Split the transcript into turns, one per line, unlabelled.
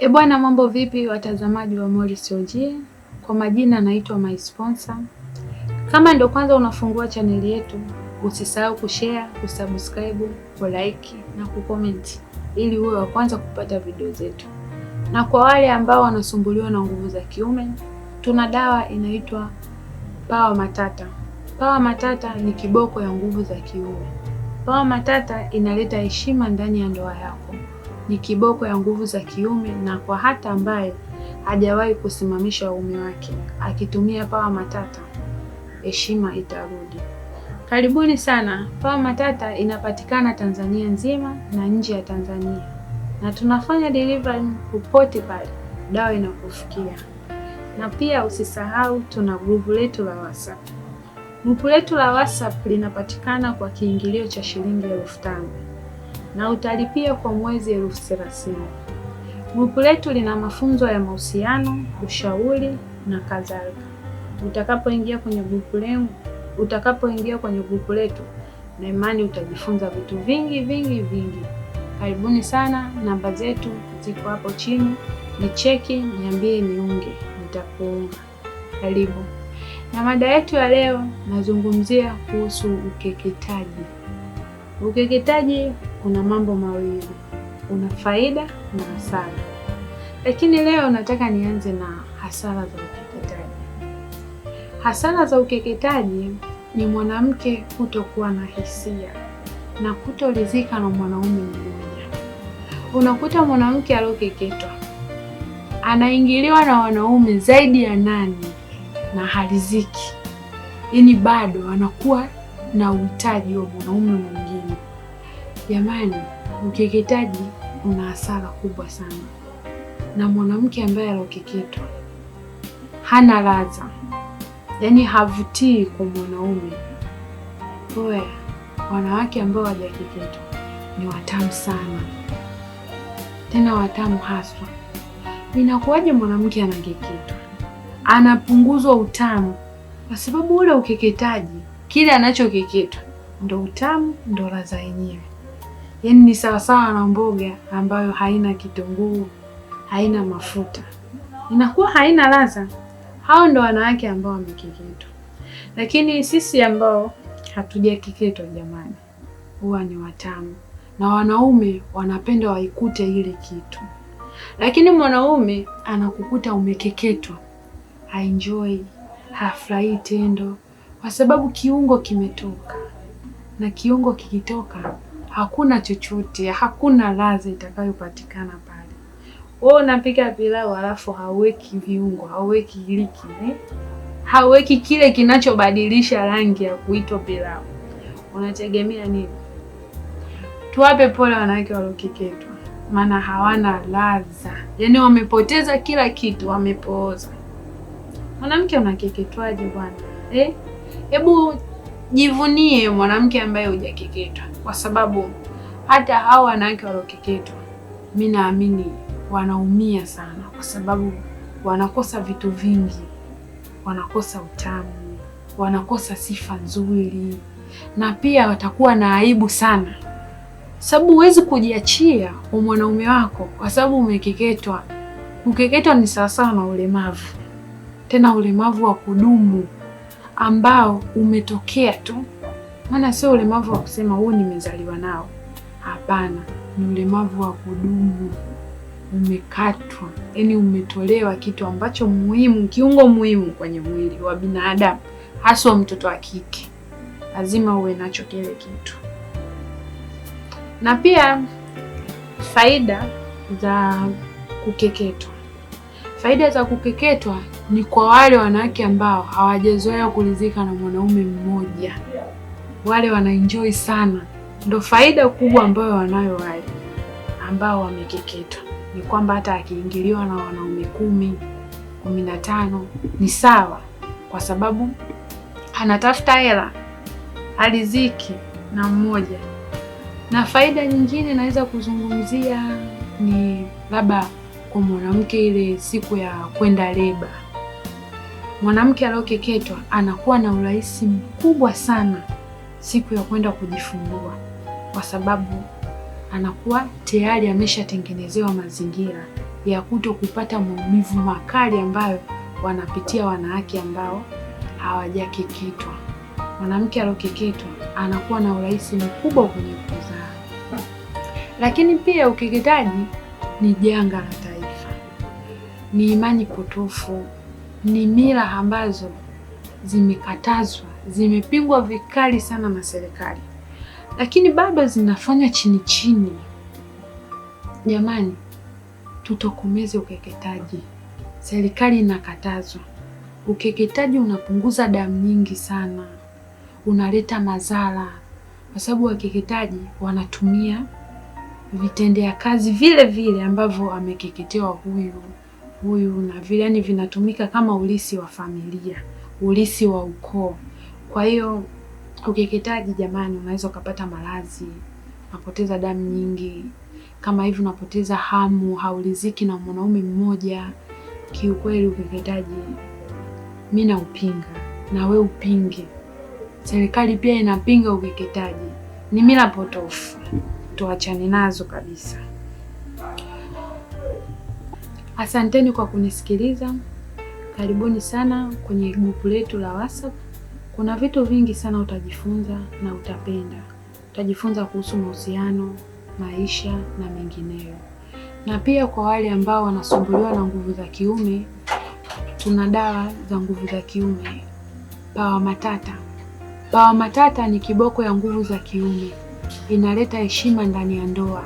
Bwana, mambo vipi watazamaji wa Morris OG? Kwa majina naitwa My Sponsor. Kama ndio kwanza unafungua chaneli yetu, usisahau kushare, kusubscribe, kulike na kucomment ili uwe wa kwanza kupata video zetu. Na kwa wale ambao wanasumbuliwa na nguvu za kiume, tuna dawa inaitwa Power Matata. Power Matata ni kiboko ya nguvu za kiume. Power Matata inaleta heshima ndani ya ndoa yako. Ni kiboko ya nguvu za kiume, na kwa hata ambaye hajawahi kusimamisha uume wake, akitumia Power Matata heshima itarudi. Karibuni sana. Power Matata inapatikana Tanzania nzima na nje ya Tanzania, na tunafanya delivery popote pale dawa inakufikia. Na pia usisahau tuna grupu letu la WhatsApp. Grupu letu la WhatsApp linapatikana kwa kiingilio cha shilingi 5,000 na utalipia kwa mwezi 30,000. Grupu letu lina mafunzo ya mahusiano, ushauri na kadhalika. Utakapoingia kwenye grupu letu, na imani utajifunza vitu vingi. Karibuni sana. Namba zetu ziko hapo chini, ni cheki, niambie niunge, nitakuunga. Karibu. Na mada yetu ya leo nazungumzia kuhusu ukeketaji. Ukeketaji kuna mambo mawili, una faida na hasara. Lakini leo nataka nianze na hasara za ukeketaji. Hasara za ukeketaji ni mwanamke kutokuwa na hisia na kutoridhika na mwanaume mmoja. Unakuta mwanamke aliyokeketwa anaingiliwa na wanaume zaidi ya 8 na haridhiki. Yaani bado anakuwa na uhitaji wa mwanaume mwingine. Jamani, ukeketaji una hasara kubwa sana. Na mwanamke ambaye alokeketwa hana ladha, yaani havutii kwa mwanaume. Oya, wanawake ambao hawajakeketwa ni watamu sana, tena watamu haswa. Inakuwaje mwanamke anakeketwa anapunguzwa utamu? Kwa sababu ule ukeketaji, kile anachokeketwa ndo utamu, ndo ladha yenyewe. Yaani ni sawasawa na mboga ambayo haina kitunguu, haina mafuta, inakuwa haina ladha. Hao ndo wanawake ambao wamekeketwa. Lakini sisi ambao hatujakeketwa, jamani, huwa ni watamu, na wanaume wanapenda waikute ile kitu. Lakini mwanaume anakukuta umekeketwa, haenjoy, hafurahi tendo, kwa sababu kiungo kimetoka, na kiungo kikitoka hakuna chochote, hakuna ladha itakayopatikana pale. Wewe unapika pilau alafu hauweki viungo, hauweki iliki, hauweki kile kinachobadilisha rangi ya kuitwa pilau. Unategemea nini? Tuwape pole wanawake waliokeketwa, maana hawana ladha. Yaani wamepoteza kila kitu, wamepooza. Mwanamke unakeketwaje bwana? Hebu jivunie mwanamke ambaye hujakeketwa, kwa sababu hata hao wanawake waliokeketwa, mimi naamini wanaumia sana, kwa sababu wanakosa vitu vingi. Wanakosa utamu, wanakosa sifa nzuri, na pia watakuwa na aibu sana, sababu huwezi kujiachia kwa mwanaume wako kwa sababu umekeketwa. Kukeketwa ni sawasawa na ulemavu, tena ulemavu wa kudumu ambao umetokea tu. Maana sio ulemavu wa kusema huu nimezaliwa nao, hapana. Ni ulemavu wa kudumu, umekatwa, yaani umetolewa kitu ambacho muhimu, kiungo muhimu kwenye mwili wa binadamu, haswa mtoto wa kike. Lazima uwe nacho kile kitu. Na pia faida za kukeketwa. Faida za kukeketwa ni kwa wale wanawake ambao hawajazoea kuridhika na mwanaume mmoja. Wale wanaenjoy sana. Ndio faida kubwa ambayo wanayo wale ambao wamekeketwa. Ni kwamba hata akiingiliwa na wanaume 10, 15 ni sawa, kwa sababu anatafuta hela, haridhiki na mmoja. Na faida nyingine naweza kuzungumzia ni labda kwa mwanamke, ile siku ya kwenda leba. Mwanamke aliyokeketwa anakuwa na urahisi mkubwa sana siku ya kwenda kujifungua, kwa sababu anakuwa tayari ameshatengenezewa mazingira ya kuto kupata maumivu makali ambayo wanapitia wanawake ambao hawajakeketwa. Mwanamke aliyokeketwa anakuwa na urahisi mkubwa kwenye kuzaa. Lakini pia ukeketaji ni janga la taifa, ni imani potofu, ni mila ambazo zimekatazwa, zimepingwa vikali sana na serikali, lakini bado zinafanywa chini chini. Jamani, tutokomeze ukeketaji. Serikali inakatazwa. Ukeketaji unapunguza damu nyingi sana, unaleta madhara, kwa sababu wakeketaji wanatumia vitendea kazi vile vile ambavyo amekeketewa huyu na vile, yani vinatumika kama ulisi wa familia, ulisi wa ukoo. Kwa hiyo ukeketaji jamani, unaweza ukapata maradhi, unapoteza damu nyingi, kama hivi unapoteza hamu, hauliziki na mwanaume mmoja. Kiukweli ukeketaji mimi naupinga, na we upinge. Serikali pia inapinga ukeketaji. Ni mila potofu, tuachane nazo kabisa. Asanteni kwa kunisikiliza. Karibuni sana kwenye grupu letu la WhatsApp. Kuna vitu vingi sana utajifunza na utapenda. Utajifunza kuhusu mahusiano, maisha na mengineyo. Na pia kwa wale ambao wanasumbuliwa na nguvu za kiume, tuna dawa za nguvu za kiume. Pawa Matata. Pawa Matata ni kiboko ya nguvu za kiume. Inaleta heshima ndani ya ndoa.